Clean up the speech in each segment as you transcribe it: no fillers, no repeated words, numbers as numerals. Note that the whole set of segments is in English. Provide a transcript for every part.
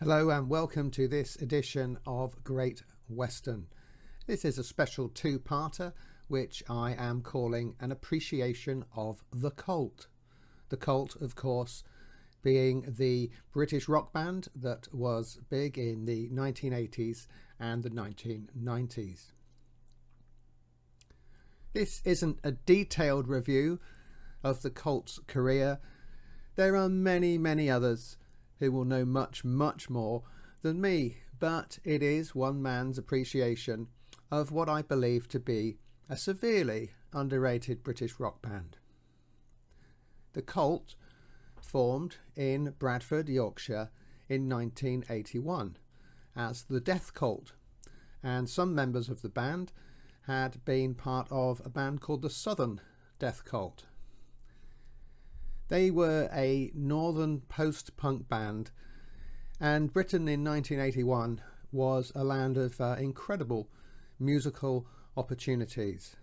Hello and welcome to this edition of Great Western. This is a special two-parter which I am calling an appreciation of The Cult. The Cult, of course, being the British rock band that was big in the 1980s and the 1990s. This isn't a detailed review of The Cult's career. There are many others who will know much more than me, but it is one man's appreciation of what I believe to be a severely underrated British rock band. The Cult formed in Bradford, Yorkshire in 1981 as the Death Cult, and some members of the band had been part of a band called the Southern Death Cult. They were a northern post-punk band, and Britain in 1981 was a land of incredible musical opportunities.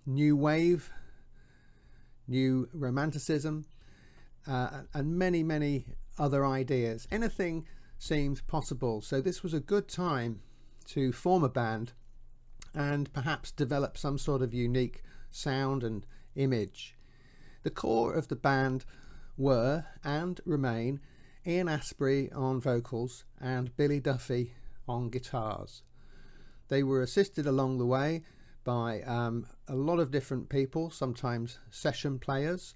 New wave, new romanticism, and many other ideas. Anything seemed possible, so this was a good time to form a band and perhaps develop some sort of unique sound and image. The core of the band were and remain Ian Astbury on vocals and Billy Duffy on guitars. They were assisted along the way by a lot of different people, sometimes session players,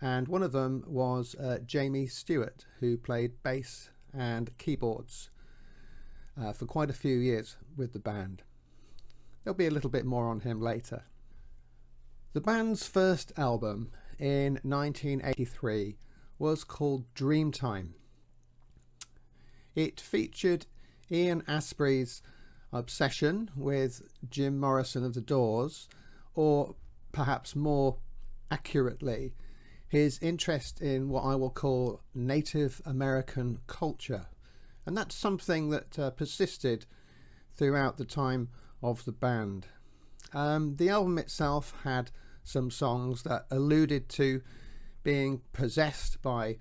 and one of them was Jamie Stewart, who played bass and keyboards for quite a few years with the band. There'll be a little bit more on him later. The band's first album in 1983 was called Dreamtime. It featured Ian Astbury's obsession with Jim Morrison of The Doors, or perhaps more accurately, his interest in what I will call Native American culture. And that's something that persisted throughout the time of the band. The album itself had some songs that alluded to being possessed by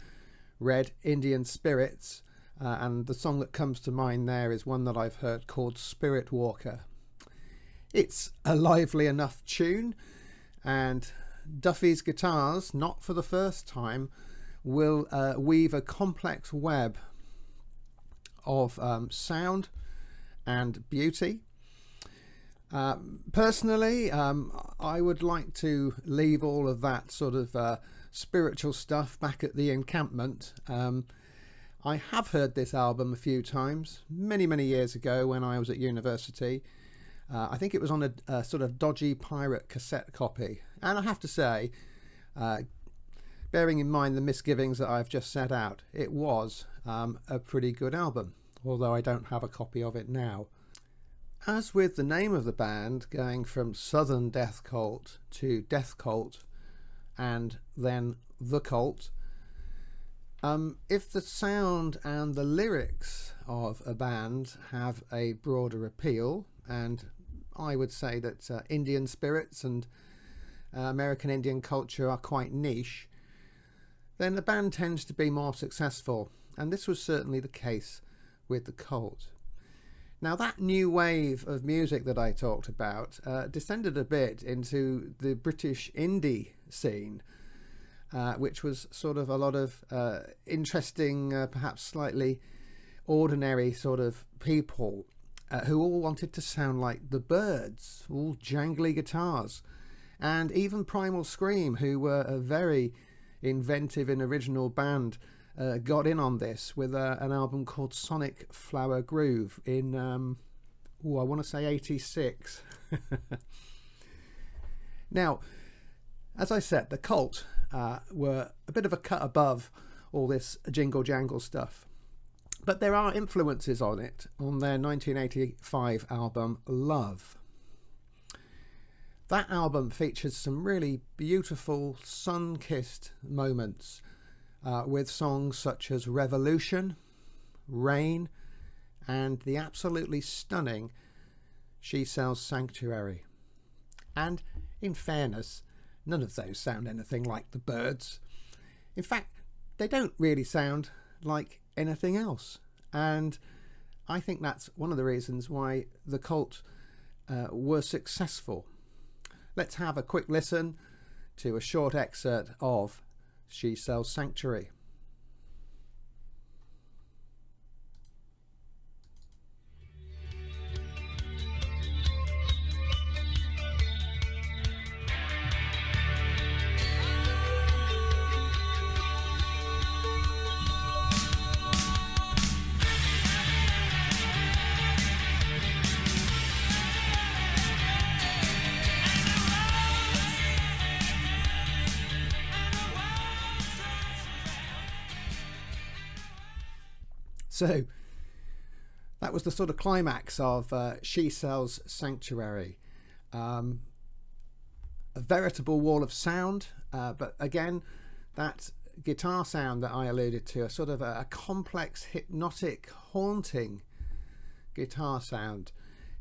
red Indian spirits, and the song that comes to mind there is one that I've heard called Spirit Walker. It's a lively enough tune, and Duffy's guitars, not for the first time, will weave a complex web of sound and beauty. Personally, I would like to leave all of that sort of spiritual stuff back at the encampment. I have heard this album a few times, many years ago when I was at university. I think it was on a sort of dodgy pirate cassette copy. And I have to say, bearing in mind the misgivings that I've just set out, it was a pretty good album, although I don't have a copy of it now. As with the name of the band, going from Southern Death Cult to Death Cult and then The Cult, if the sound and the lyrics of a band have a broader appeal, and I would say that Indian spirits and American Indian culture are quite niche, then the band tends to be more successful, and this was certainly the case with The Cult. Now, that new wave of music that I talked about descended a bit into the British indie scene, which was sort of a lot of interesting, perhaps slightly ordinary sort of people who all wanted to sound like the Byrds, all jangly guitars, and even Primal Scream, who were a very inventive and original band, got in on this with an album called Sonic Flower Groove in, I want to say 86. Now, as I said, the Cult were a bit of a cut above all this jingle jangle stuff, but there are influences on it on their 1985 album Love. That album features some really beautiful sun-kissed moments with songs such as Revolution, Rain, and the absolutely stunning She Sells Sanctuary. And in fairness, none of those sound anything like the Byrds. In fact, they don't really sound like anything else and I think that's one of the reasons why the Cult were successful. Let's have a quick listen to a short excerpt of She Sells Sanctuary. So that was the sort of climax of She Sells Sanctuary. A veritable wall of sound, but again, that guitar sound that I alluded to, a sort of a complex, hypnotic, haunting guitar sound.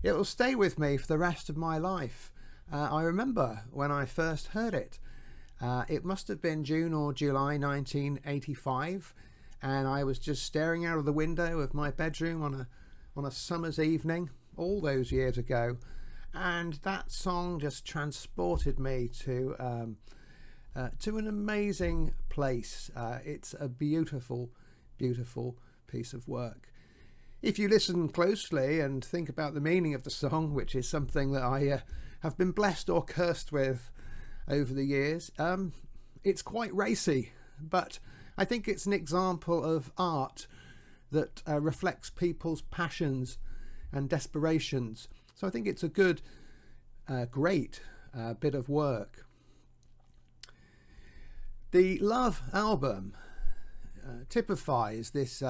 It will stay with me for the rest of my life. I remember when I first heard it. It must have been June or July 1985. And I was just staring out of the window of my bedroom on a summer's evening all those years ago, and that song just transported me to an amazing place. It's a beautiful, beautiful piece of work. If you listen closely and think about the meaning of the song, which is something that I have been blessed or cursed with over the years, it's quite racy, but I think it's an example of art that reflects people's passions and desperations. So I think it's a good, great bit of work. The Love album typifies this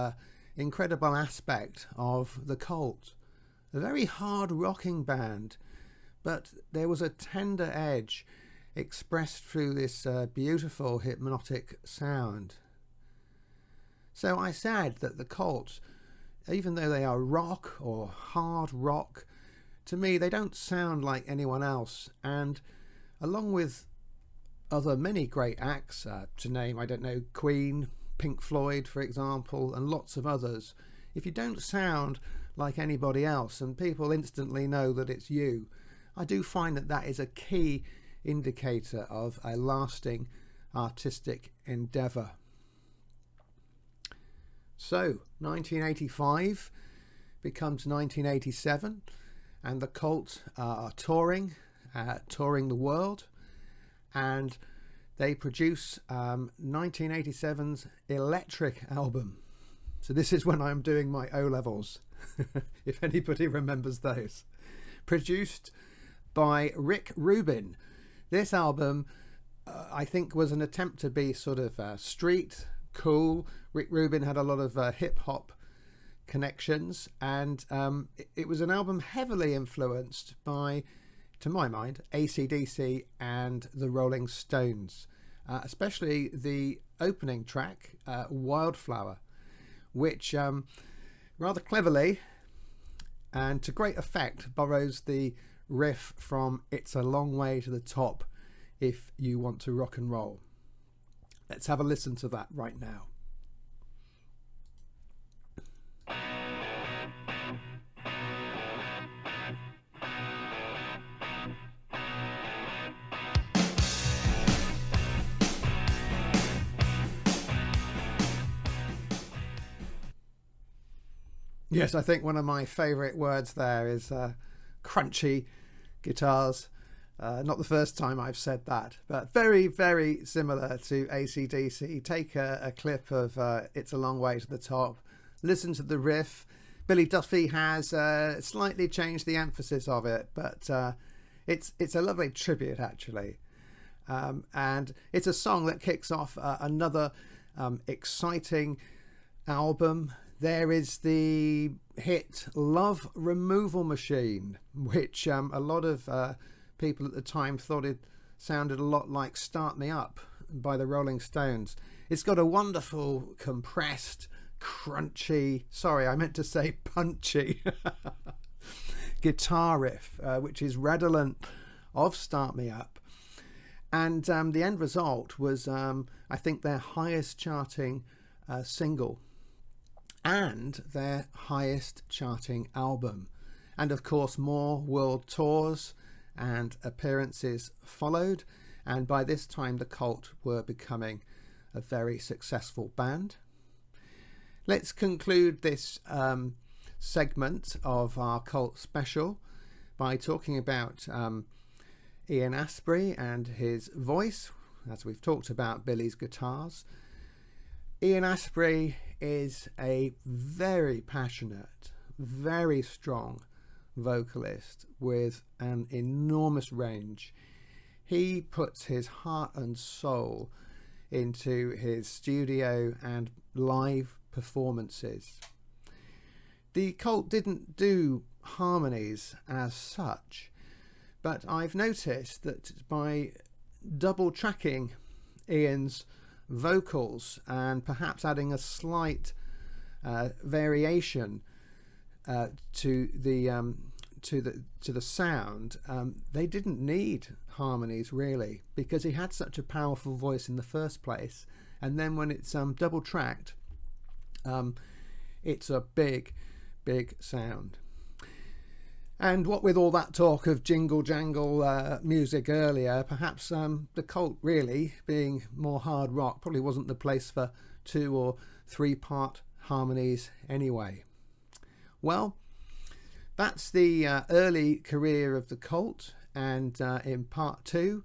incredible aspect of the Cult. A very hard rocking band, but there was a tender edge expressed through this beautiful hypnotic sound. So I said that the Cult, even though they are rock or hard rock, to me they don't sound like anyone else. And along with many great acts, to name, I don't know, Queen, Pink Floyd, for example, and lots of others, if you don't sound like anybody else and people instantly know that it's you, I do find that that is a key indicator of a lasting artistic endeavour. So 1985 becomes 1987, and the Cult are touring the world, and they produce 1987's Electric album. So this is when I'm doing my O-levels, if anybody remembers those. Produced by Rick Rubin. This album, I think, was an attempt to be sort of street, cool. Rick Rubin had a lot of hip-hop connections, and it was an album heavily influenced by, to my mind, AC/DC and the Rolling Stones, especially the opening track, Wildflower, which rather cleverly and to great effect borrows the riff from It's a Long Way to the Top if you want to rock and roll. Let's have a listen to that right now. Yes, I think one of my favourite words there is crunchy guitars. Not the first time I've said that, but very, very similar to AC/DC. Take a clip of It's a Long Way to the Top, listen to the riff. Billy Duffy has slightly changed the emphasis of it, but it's a lovely tribute, actually. And it's a song that kicks off another exciting album. There is the hit Love Removal Machine, which a lot of people at the time thought it sounded a lot like Start Me Up by the Rolling Stones. It's got a wonderful, compressed, crunchy, sorry, I meant to say punchy, guitar riff, which is redolent of Start Me Up. And the end result was, I think, their highest charting single. and their highest charting album. And of course, more world tours and appearances followed, and by this time the Cult were becoming a very successful band. Let's conclude this segment of our Cult special by talking about Ian Astbury and his voice, as we've talked about Billy's guitars. Ian Astbury is a very passionate, very strong vocalist with an enormous range. He puts his heart and soul into his studio and live performances. The Cult didn't do harmonies as such, but I've noticed that by double tracking Ian's vocals and perhaps adding a slight variation to the sound, they didn't need harmonies really, because he had such a powerful voice in the first place, and then when it's double tracked, it's a big sound. And what with all that talk of jingle jangle music earlier, perhaps the Cult, really being more hard rock, probably wasn't the place for 2 or 3 part harmonies anyway. Well, that's the early career of the Cult, and in part 2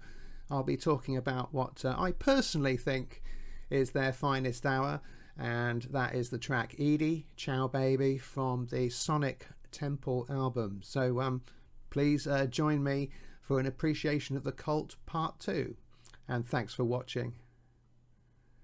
I'll be talking about what I personally think is their finest hour, and that is the track Edie, Ciao Baby from the Sonic Temple album. So please join me for an appreciation of the Cult part 2, and thanks for watching.